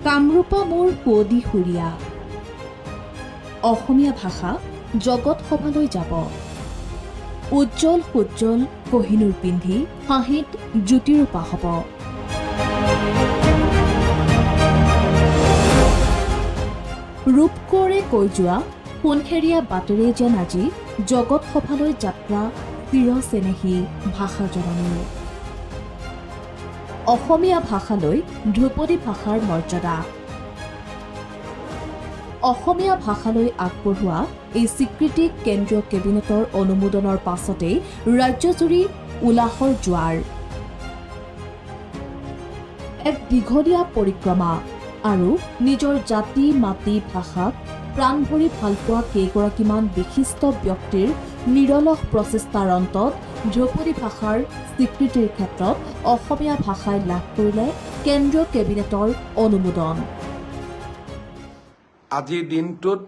কামৰূপা মোৰ পুৱদি সুৰীয়া অসমীয়া ভাষা জগত সভালৈ যাব উজ্জ্বল সুজ্জ্বল কহিনুৰ পিন্ধি হাঁহিত জ্যোতিৰূপা হ'ব ৰূপকোঁৱৰে কৈ যোৱা সোণসেৰীয়া বাটেৰে যেন আজি জগত সভালৈ যাত্ৰা চিৰচেনেহী ভাষা জননীৰ অসমীয়া ভাষালৈ ধ্ৰুপদী ভাষাৰ মৰ্যাদা অসমীয়া ভাষালৈ আগবঢ়োৱা এই স্বীকৃতি কেন্দ্ৰীয় কেবিনেটৰ অনুমোদনৰ পাছতেই ৰাজ্যজুৰি উলাহৰ জোৱাৰ এক দীঘলীয়া পৰিক্ৰমা আৰু নিজৰ জাতি মাটি ভাষাক প্ৰাণ ভৰি ভালপোৱা কেইগৰাকীমান বিশিষ্ট ব্যক্তিৰ নিৰলস প্ৰচেষ্টাৰ অন্তত ধ্ৰুপদী ভাষাৰ স্বীকৃতিৰ ক্ষেত্ৰত অসমীয়া ভাষাই লাভ কৰিলে কেন্দ্ৰীয় কেবিনেটৰ অনুমোদন আজিৰ দিনটোত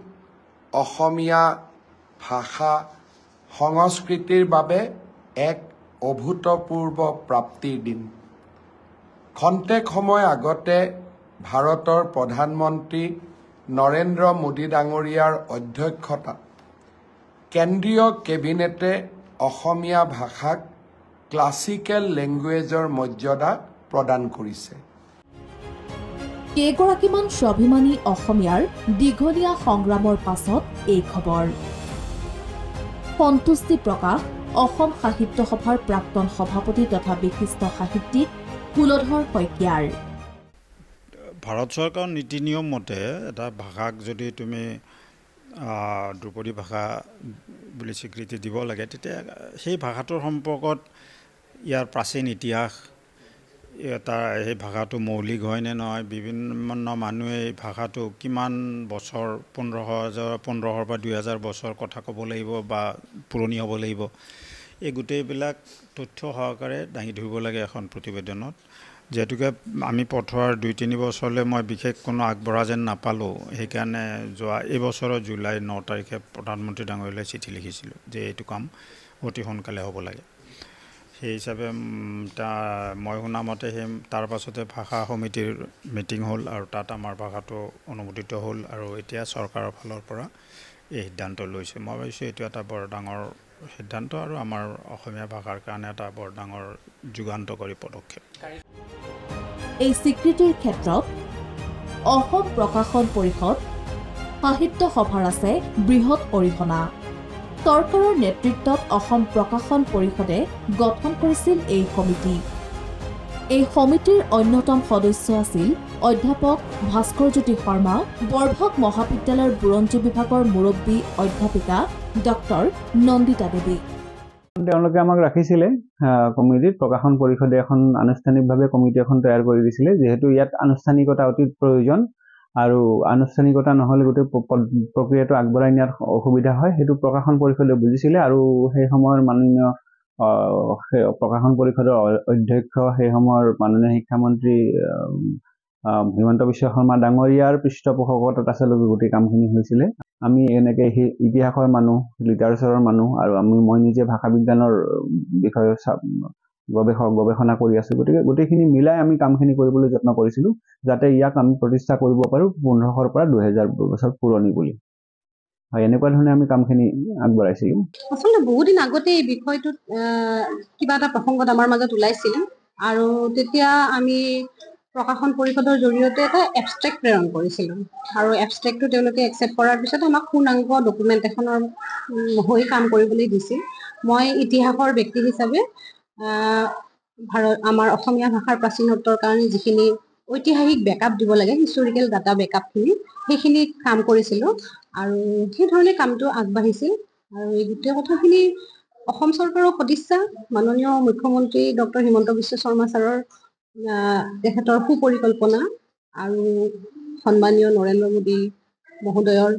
অসমীয়া ভাষা সংস্কৃতিৰ বাবে এক অভূতপূৰ্ব প্ৰাপ্তিৰ দিন খন্তেক সময় আগতে ভাৰতৰ প্ৰধানমন্ত্ৰী নৰেন্দ্ৰ মোদী ডাঙৰীয়াৰ অধ্যক্ষতাত কেন্দ্ৰীয় কেবিনেটে অসমীয়া ভাষাক ক্লাছিকেল লেংগুৱেজৰ মৰ্যাদা প্ৰদান কৰিছে কেইগৰাকীমান স্বাভিমানী অসমীয়াৰ দীঘলীয়া সংগ্ৰামৰ পাছত এই খবৰ সন্তুষ্টি প্ৰকাশ অসম সাহিত্য সভাৰ প্ৰাক্তন সভাপতি তথা বিশিষ্ট সাহিত্যিক কুলধৰ শইকীয়াৰ ভাৰত চৰকাৰৰ নীতি নিয়ম মতে এটা ভাষাক যদি তুমি ধ্ৰুপদী ভাষা বুলি স্বীকৃতি দিব লাগে তেতিয়া সেই ভাষাটোৰ সম্পৰ্কত ইয়াৰ প্ৰাচীন ইতিহাস সেই ভাষাটো মৌলিক হয় নে নহয় বিভিন্ন মানুহে এই ভাষাটো কিমান বছৰ 1500 বা 2000 বছৰ কথা ক'ব লাগিব বা পুৰণি হ'ব লাগিব এই গোটেইবিলাক তথ্য সহকাৰে দাঙি ধৰিব লাগে এখন প্ৰতিবেদনত যেহেতুকে আমি পঠোৱাৰ 2-3 বছৰলৈ মই বিশেষ কোনো আগবঢ়া যেন নাপালোঁ সেইকাৰণে যোৱা এই বছৰৰ জুলাই 9 তাৰিখে প্ৰধানমন্ত্ৰী ডাঙৰীয়ালৈ চিঠি লিখিছিলোঁ যে এইটো কাম অতি সোনকালে হ'ব লাগে সেই হিচাপে মই শুনা মতে তাৰ পাছতে ভাষা সমিতিৰ মিটিং হ'ল আৰু তাত আমাৰ ভাষাটো অনুমোদিত হ'ল আৰু এতিয়া চৰকাৰৰ ফালৰ পৰা এই সিদ্ধান্ত লৈছে মই ভাবিছোঁ এইটো এটা বৰ ডাঙৰ সিদ্ধান্ত আৰু আমাৰ অসমীয়া ভাষাৰ কাৰণে এটা বৰ ডাঙৰ যুগান্তকাৰী পদক্ষেপ এই স্বীকৃতিৰ ক্ষেত্ৰত অসম প্ৰকাশন পৰিষদ সাহিত্য সভাৰ আছে বৃহৎ অৰিহণা চৰকাৰৰ নেতৃত্বত অসম প্ৰকাশন পৰিষদে গঠন কৰিছিল এই সমিতি এই সমিতিৰ অন্যতম সদস্য আছিল অধ্যাপক ভাস্কৰজ্যোতি শৰ্মা বৰভাগ মহাবিদ্যালয়ৰ বুৰঞ্জী বিভাগৰ মুৰব্বী অধ্যাপিকা ডক্টৰ নন্দিতা দেৱী তেওঁলোকে আমাক ৰাখিছিলে কমিটিত প্ৰকাশন পৰিষদে এখন আনুষ্ঠানিকভাৱে কমিটি এখন তৈয়াৰ কৰি দিছিলে যেহেতু ইয়াত আনুষ্ঠানিকতা অতি প্ৰয়োজন আৰু আনুষ্ঠানিকতা নহলে গোটেই প্ৰক্ৰিয়াটো আগবঢ়াই নিয়াৰ অসুবিধা হয় সেইটো প্ৰকাশন পৰিষদে বুজিছিলে আৰু সেই সময়ৰ মাননীয় প্ৰকাশন পৰিষদৰ অধ্যক্ষ সেই সময়ৰ মাননীয় শিক্ষামন্ত্ৰী হিমন্ত বিশ্ব শৰ্মা ডাঙৰীয়াৰ পৃষ্ঠপোষকতাত আচলতে গোটেই কামখিনি হৈছিলে আমি এনেকে ইতিহাসৰ মানুহ লিটাৰেচাৰৰ মানুহ আৰু মই নিজে ভাষা বিজ্ঞানৰ বিষয়ে গৱেষণা কৰি আছো গতিকে গোটেইখিনি মিলাই আমি কামখিনি কৰিবলৈ যত্ন কৰিছিলোঁ যাতে ইয়াক আমি প্ৰতিষ্ঠা কৰিব পাৰোঁ 1500 পৰা 2000 বছৰ পুৰণি বুলি হয় এনেকুৱা ধৰণে আমি কামখিনি আগবঢ়াইছিলোঁ আচলতে বহুদিন আগতে এই বিষয়টোত কিবা এটা প্ৰসংগত আমাৰ মাজত ওলাইছিল আৰু তেতিয়া আমি প্ৰকাশন পৰিষদৰ জৰিয়তে এটা এবষ্ট্ৰেক্ট প্ৰেৰণ কৰিছিলোঁ আৰু এবষ্ট্ৰেক্টটো তেওঁলোকে একচেপ্ট কৰাৰ পিছত আমাক পূৰ্ণাংগ ডকুমেণ্ট এখনৰ হৈ কাম কৰিবলৈ দিছিল মই ইতিহাসৰ ব্যক্তি হিচাপে আমাৰ অসমীয়া ভাষাৰ প্ৰাচীনত্বৰ কাৰণে যিখিনি ঐতিহাসিক বেকআপ দিব লাগে হিষ্টৰিকেল ডাটা বেকআপখিনি সেইখিনি কাম কৰিছিলোঁ আৰু সেইধৰণে কামটো আগবাঢ়িছিল আৰু এই গোটেই কথাখিনি অসম চৰকাৰৰ সদিচ্ছা মাননীয় মুখ্যমন্ত্ৰী ডক্টৰ হিমন্ত বিশ্ব শৰ্মা ছাৰৰ তেখেতৰ সুপৰিকল্পনা আৰু সন্মানীয় নৰেন্দ্ৰ মোদী মহোদয়ৰ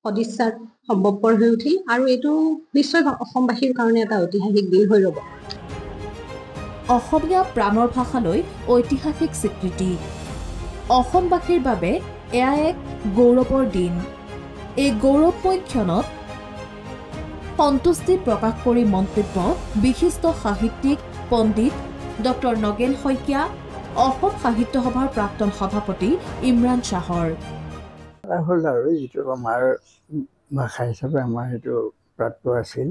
সদিচ্ছাত সম্ভৱপৰ হৈ উঠিল আৰু এইটো নিশ্চয় অসমবাসীৰ কাৰণে এটা ঐতিহাসিক দিন হৈ ৰ'ব অসমীয়া প্ৰাণৰ ভাষালৈ ঐতিহাসিক স্বীকৃতি অসমবাসীৰ বাবে এয়া এক গৌৰৱৰ দিন এই গৌৰৱময় ক্ষণত সন্তুষ্টি প্ৰকাশ কৰি মন্তব্য বিশিষ্ট সাহিত্যিক পণ্ডিত ডক্টৰ নগেন শইকীয়া অসম সাহিত্য সভাৰ প্ৰাক্তন সভাপতি ইমৰান শ্বাহৰ। হ'ল আৰু যিটো আমাৰ ভাষা হিচাপে আমাৰ সেইটো প্ৰাপ্ত আছিল।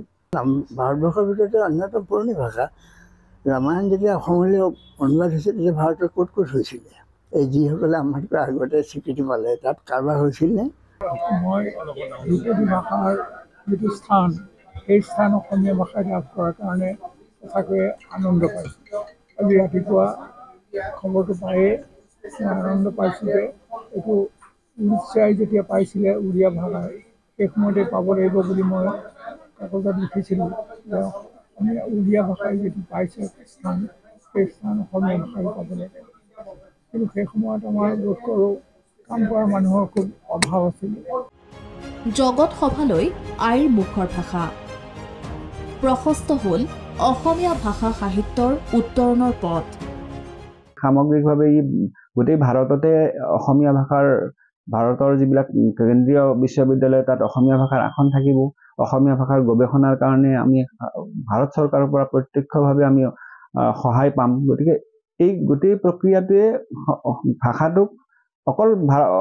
ভাৰতবৰ্ষৰ ভিতৰতে অন্যতম পুৰণি ভাষা। ৰামায়ণ যেতিয়া অসমলৈ অনুবাদ হৈছিল তেতিয়া ভাৰতৰ ক'ত ক'ত হৈছিলে? এই যিসকলে আমাতকৈ আগতে স্বীকৃতি পালে তাত কাৰোবাৰ হৈছিল নে? মই ধ্ৰুপদী ভাষাৰ যিটো স্থান, সেই স্থান অসমীয়া ভাষাই লাভ কৰাৰ কাৰণে সঁচাকৈয়ে আনন্দ পাইছোঁ। আজি ৰাতিপুৱা খবৰটো পায়েই মই আনন্দ পাইছোঁ যে এইটো উৰিষ্যাই যেতিয়া পাইছিলে উৰিয়া ভাষাই, সেই সময়তে পাব লাগিব বুলি মই কাগজত লিখিছিলোঁ যে অসমীয়া উৰিয়া ভাষাই যিটো পাইছে স্থান, সেই স্থান অসমীয়া ভাষাই পাব লাগে। কিন্তু সেই সময়ত আমাৰ বোধ কৰোঁ কাম কৰা মানুহৰ খুব অভাৱ আছিল। জগত সভালৈ আইৰ মুখৰ ভাষা প্ৰশস্ত হ'ল অসমীয়া ভাষা সাহিত্যৰ উত্তৰণৰ পথ। সামগ্ৰিকভাৱে ই গোটেই ভাৰততে অসমীয়া ভাষাৰ ভাৰতৰ যিবিলাক কেন্দ্ৰীয় বিশ্ববিদ্যালয় তাত অসমীয়া ভাষাৰ আসন থাকিব। অসমীয়া ভাষাৰ গৱেষণাৰ কাৰণে আমি ভাৰত চৰকাৰৰ পৰা প্ৰত্যক্ষভাৱে আমি সহায় পাম। গতিকে এই গোটেই প্ৰক্ৰিয়াটোৱে ভাষাটোক অকল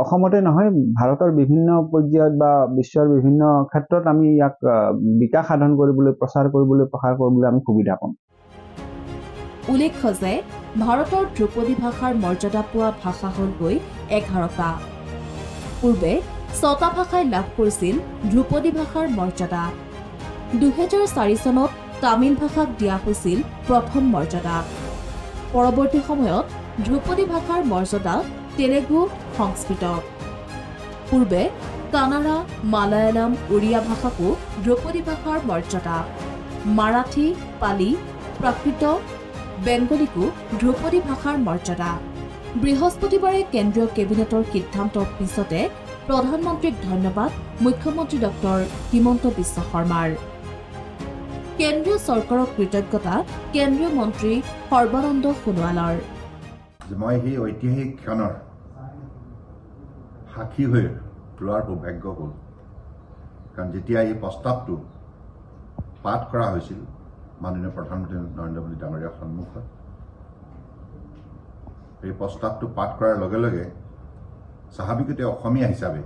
অসমতে নহয় ভাৰতৰ বিভিন্ন পৰ্যায়ত বা বিশ্বৰ বিভিন্ন ক্ষেত্ৰত আমি ইয়াক বিকাশ সাধন কৰিবলৈ, প্ৰচাৰ কৰিবলৈ, প্ৰসাৰ কৰিবলৈ আমি সুবিধা পাম। উল্লেখ্য যে ভাৰতৰ ধ্ৰুপদী ভাষাৰ মৰ্যাদা পোৱা ভাষা হ'লগৈ 11টা। পূৰ্বে 6টা ভাষাই লাভ কৰিছিল ধ্ৰুপদী ভাষাৰ মৰ্যাদা। 2004 চনত তামিল ভাষাক দিয়া হৈছিল প্ৰথম মৰ্যাদা। পৰৱৰ্তী সময়ত ধ্ৰুপদী ভাষাৰ মৰ্যাদা তেলেগু, সংস্কৃত। পূৰ্বে কানাড়া, মালায়ালাম, উৰিয়া ভাষাকো ধ্ৰুপদী ভাষাৰ মৰ্যাদা। মাৰাঠী, পালি, প্ৰাকৃত, বেংগলীকো ধ্ৰুপদী ভাষাৰ মৰ্যাদা। বৃহস্পতিবাৰে কেন্দ্ৰীয় কেবিনেটৰ সিদ্ধান্তৰ পিছতে প্ৰধানমন্ত্ৰীক ধন্যবাদ মুখ্যমন্ত্ৰী ডক্টৰ হিমন্ত বিশ্ব শৰ্মাৰ। কেন্দ্ৰীয় চৰকাৰক কৃতজ্ঞতা কেন্দ্ৰীয় মন্ত্ৰী সৰ্বানন্দ সোণোৱালৰ। মই সেই ঐতিহাসিক ক্ষণৰ সাক্ষী হৈ লোৱাৰ সৌভাগ্য হ'ল। কাৰণ যেতিয়া এই প্ৰস্তাৱটো পাঠ কৰা হৈছিল মাননীয় প্ৰধানমন্ত্ৰী নৰেন্দ্ৰ মোদী ডাঙৰীয়াৰ সন্মুখত, এই প্ৰস্তাৱটো পাঠ কৰাৰ লগে লগে স্বাভাৱিকতে অসমীয়া হিচাপে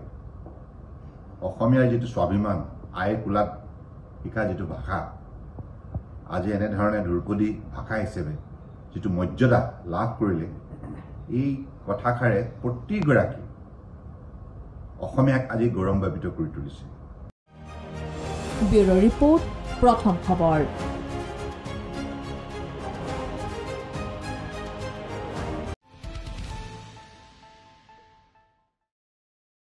অসমীয়াৰ যিটো স্বাভিমান, আই কোলাত শিকা যিটো ভাষা, আজি এনেধৰণে ধ্ৰুপদী ভাষা হিচাপে যিটো মৰ্যাদা লাভ কৰিলে, এই কথাষাৰে প্ৰতিগৰাকী অসমীয়াক আজি গৌৰৱান্বিত কৰি তুলিছে। ব্যুৰো ৰিপৰ্ট, প্ৰথম খবৰ।